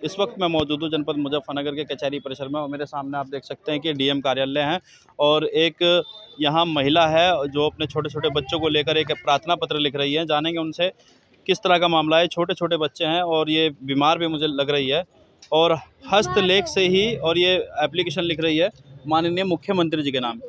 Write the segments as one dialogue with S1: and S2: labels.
S1: इस वक्त मैं मौजूद हूँ जनपद मुजफ्फरनगर के कचहरी परिसर में और मेरे सामने आप देख सकते हैं कि डीएम कार्यालय है और एक यहाँ महिला है जो अपने छोटे छोटे बच्चों को लेकर एक प्रार्थना पत्र लिख रही है। जानेंगे उनसे किस तरह का मामला है। छोटे छोटे बच्चे हैं और ये बीमार भी मुझे लग रही है और हस्तलेख से ही और ये एप्लीकेशन लिख रही है माननीय मुख्यमंत्री जी के नाम।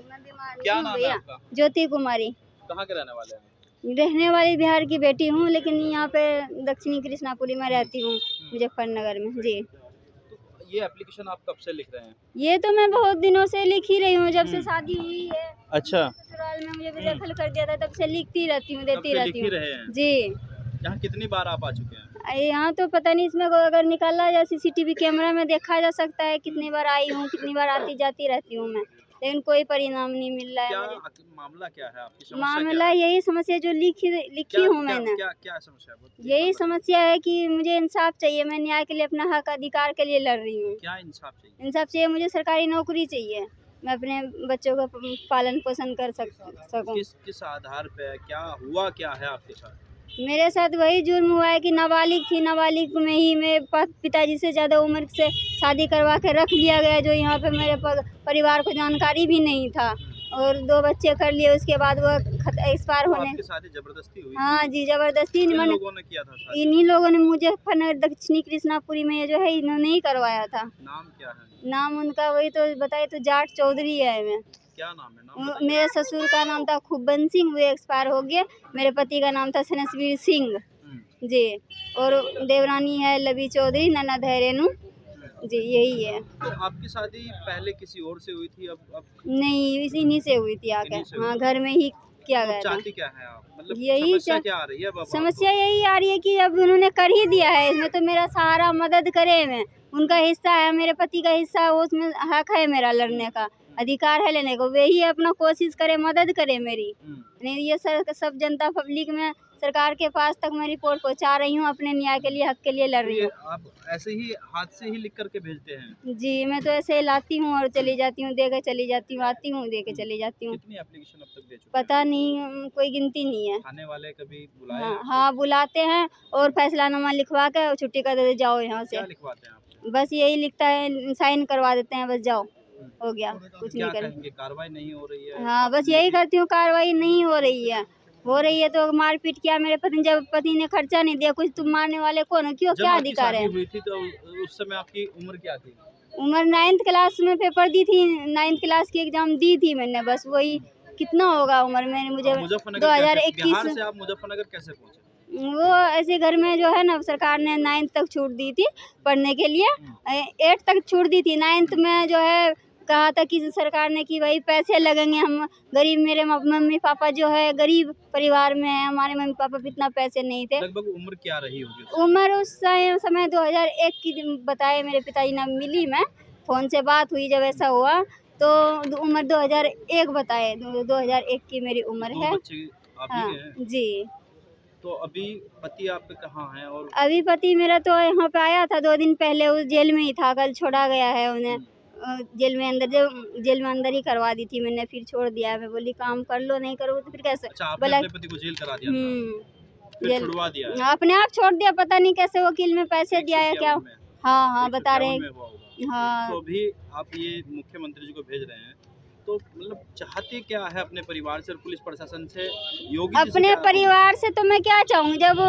S1: क्या नाम है आपका?
S2: ज्योति कुमारी।
S1: कहाँ के रहने वाले हैं?
S2: रहने वाली बिहार की बेटी हूँ, लेकिन यहाँ पे दक्षिणी कृष्णापुरी में रहती हूँ, मुजफ्फरनगर में जी।
S1: तो ये एप्लीकेशन आप कब से लिख रहे हैं?
S2: ये तो मैं बहुत दिनों से लिख ही रही हूँ, जब से शादी हुई है।
S1: अच्छा।
S2: ससुराल में मुझे बेदखल कर दिया था, तब से लिखती रहती हूँ, देती रहती हूँ जी।
S1: यहाँ कितनी बार आप आ चुके हैं?
S2: यहाँ तो पता नहीं, इसमें अगर निकाला जाए सीसीटीवी कैमरा में देखा जा सकता है कितनी बार आई हूँ, कितनी बार आती जाती रहती हूँ मैं, लेकिन कोई परिणाम नहीं मिल रहा है मुझे।
S1: मामला क्या है आपकी? समस्या
S2: मामला यही समस्या जो लिखी हूँ मैंने।
S1: क्या समस्या है?
S2: यही समस्या है कि मुझे इंसाफ चाहिए। मैं न्याय के लिए, अपना हक अधिकार के लिए लड़ रही हूँ।
S1: क्या इंसाफ चाहिए?
S2: इंसाफ चाहिए मुझे, सरकारी नौकरी चाहिए, मैं अपने बच्चों का पालन पोषण कर सकूँ।
S1: किस आधार पे? क्या हुआ, क्या है आपके साथ?
S2: मेरे साथ वही जुर्म हुआ है कि नाबालिग थी, नाबालिग में ही मेरे पिताजी से ज़्यादा उम्र से शादी करवा के रख लिया गया, जो यहाँ पे मेरे परिवार को जानकारी भी नहीं था, और 2 बच्चे कर लिए। उसके बाद वो एक्सपायर होने।
S1: आपकी शादी जबरदस्ती हुई?
S2: हाँ जी, जबरदस्ती।
S1: लोगों ने किया था शादी?
S2: इन्हीं लोगों ने मुजफ्फरनगर दक्षिणी कृष्णापुरी में ये जो है इन्होंने ही करवाया था।
S1: नाम क्या है?
S2: नाम उनका वही तो बताए तो जाट चौधरी है। मैं
S1: क्या नाम है? नाम
S2: मेरे ससुर का नाम था खुब्बन सिंह, वो एक्सपायर हो गए। मेरे पति का नाम था सनसवीर सिंह जी, और देवरानी है लवी चौधरी, ननद है रेनू जी, यही है।
S1: तो आपकी शादी पहले किसी और से हुई थी? अब
S2: नहीं, इन्हीं से हुई थी आकर। हाँ, घर में ही किया गया था।
S1: चाहती क्या है आप? मतलब
S2: यही
S1: समस्या क्या आ रही है?
S2: समस्या यही आ रही है कि अब उन्होंने कर ही दिया है, इसमें तो मेरा सहारा मदद करे। मैं उनका हिस्सा है, मेरे पति का हिस्सा, उसमें हक है मेरा, लड़ने का अधिकार है, लेने को। वही अपना कोशिश करे, मदद करे मेरी। नहीं, ये सब जनता पब्लिक में सरकार के पास तक मैं रिपोर्ट पहुंचा रही हूँ, अपने न्याय के लिए, हक के लिए लड़ रही हूँ।
S1: आप ऐसे ही हाथ से ही लिख करके भेजते हैं?
S2: जी, मैं तो ऐसे ही लाती हूँ और चली जाती हूँ, दे के चली जाती हूँ, आती हूँ, दे के चली जाती हूँ।
S1: कितनी एप्लीकेशन अब तक दे चुके हैं?
S2: पता नहीं, कोई गिनती नहीं है।
S1: थाने वाले कभी बुलाए?
S2: हाँ, बुलाते हैं और फैसलानामा लिखवा के छुट्टी कर देते, जाओ यहाँ से।
S1: क्या लिखवाते हैं आप?
S2: बस यही लिखता है, साइन करवा देते हैं, बस जाओ, हो गया, कुछ नहीं करेंगे।
S1: कार्रवाई नहीं हो रही है?
S2: हाँ, बस यही करती हूँ, कार्रवाई नहीं हो रही है। हो रही है तो मारपीट किया मेरे पति, जब पति ने खर्चा नहीं दिया कुछ, तुम मारने वाले कौन हो? क्यों, क्या अधिकार है?
S1: हुई थी तो उस समय आपकी उम्र क्या थी?
S2: उम्र 9th क्लास में पेपर दी थी, 9th क्लास की एग्जाम दी थी मैंने, बस वही। कितना होगा उम्र में मुझे? 2021।
S1: बिहार से आप मुजफ्फरनगर कैसे पहुंचे?
S2: वो ऐसे घर में जो है ना, सरकार ने 9th तक छूट दी थी पढ़ने के लिए, 8 तक छूट दी थी। 9th में जो है कहा था कि सरकार ने कि भाई पैसे लगेंगे, हम गरीब, मेरे मम्मी पापा जो है गरीब परिवार में है, हमारे मम्मी पापा भी इतना पैसे नहीं थे।
S1: लगभग उम्र क्या रही होगी?
S2: उम्र उस समय 2001 की बताए मेरे पिताजी ने, मिली मैं, फ़ोन से बात हुई जब ऐसा हुआ तो उम्र 2001 बताए, 2001 की मेरी उम्र है। हाँ जी।
S1: तो अभी पति आपके कहाँ हैं? और
S2: अभी पति मेरा तो यहाँ पे आया था 2 दिन पहले, उस जेल में ही था, कल छोड़ा गया है उन्हें जेल में अंदर। जो जेल में अंदर ही करवा दी थी मैंने, फिर छोड़ दिया। मैं बोली काम कर लो, नहीं करोगे तो फिर कैसे?
S1: बोला अपने पति को जेल करा दिया था, फिर छुड़वा दिया?
S2: अपने आप छोड़ दिया, पता नहीं कैसे, वकील में पैसे दिया है क्या। हाँ, बता रहे हैं। हाँ,
S1: तो अभी आप ये मुख्यमंत्री जी को भेज रहे हैं, तो मतलब चाहते क्या है अपने परिवार से और पुलिस प्रशासन से? योगी
S2: अपने परिवार से तो मैं क्या चाहूँ, जब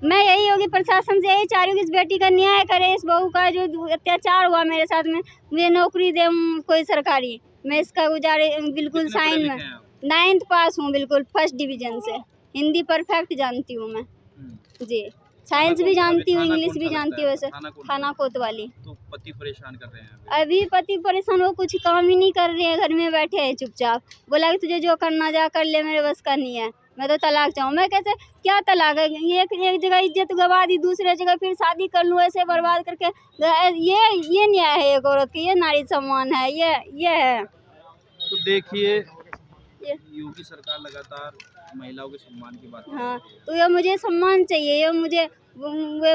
S2: मैं यही योगी प्रशासन से यही चाह रही हूँ कि इस बेटी का न्याय करे, इस बहू का जो अत्याचार हुआ मेरे साथ में, मुझे नौकरी दे कोई सरकारी। मैं इसका बिल्कुल साइन में 9th पास हूँ, बिल्कुल 1st डिवीजन से। हिंदी परफेक्ट जानती हूँ मैं जी, साइंस भी जानती हूँ, इंग्लिश भी जानती हूँ। वैसे थाना कोतवाली।
S1: तो पति परेशान कर रहे हैं?
S2: अभी पति परेशान, वो कुछ काम ही नहीं कर रहे हैं, घर में बैठे हैं चुपचाप। बोला कि तुझे जो करना जा कर ले, मेरे बस का नहीं है, मैं तो तलाक चाहूँ। मैं कैसे, क्या तलाक है? एक जगह इज्जत गवा दी, दूसरे जगह फिर शादी कर लूँ, ऐसे बर्बाद करके। ये न्याय है एक औरत की? ये नारी सम्मान है? ये है?
S1: तो देखिए, योगी सरकार लगातार महिलाओं के सम्मान की बात।
S2: हाँ, तो ये मुझे सम्मान चाहिए, ये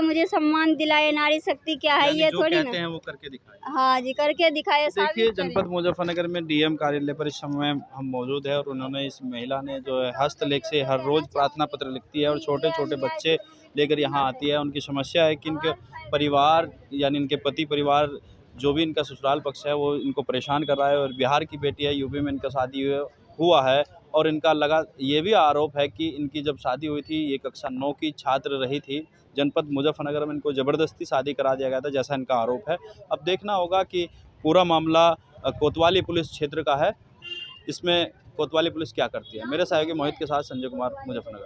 S2: मुझे सम्मान दिलाए। नारी शक्ति क्या है ये थोड़ी ना
S1: हैं, वो करके दिखाए।
S2: हाँ जी, करके दिखाए।
S1: देखिए, जनपद मुजफ्फरनगर में डीएम कार्यालय पर इस समय हम मौजूद है और उन्होंने, इस महिला ने जो है हस्तलेख से हर रोज प्रार्थना पत्र लिखती है और छोटे छोटे बच्चे लेकर यहाँ आती है। उनकी समस्या है कि इनके परिवार यानी इनके पति परिवार जो भी इनका ससुराल पक्ष है वो इनको परेशान कर रहा है, और बिहार की बेटी है, यूपी में इनका शादी हुआ है, और इनका ये भी आरोप है कि इनकी जब शादी हुई थी, ये कक्षा 9 की छात्र रही थी, जनपद मुजफ्फरनगर में इनको ज़बरदस्ती शादी करा दिया गया था, जैसा इनका आरोप है। अब देखना होगा कि पूरा मामला कोतवाली पुलिस क्षेत्र का है, इसमें कोतवाली पुलिस क्या करती है। मेरे सहयोगी मोहित के साथ संजय कुमार, मुजफ्फरनगर।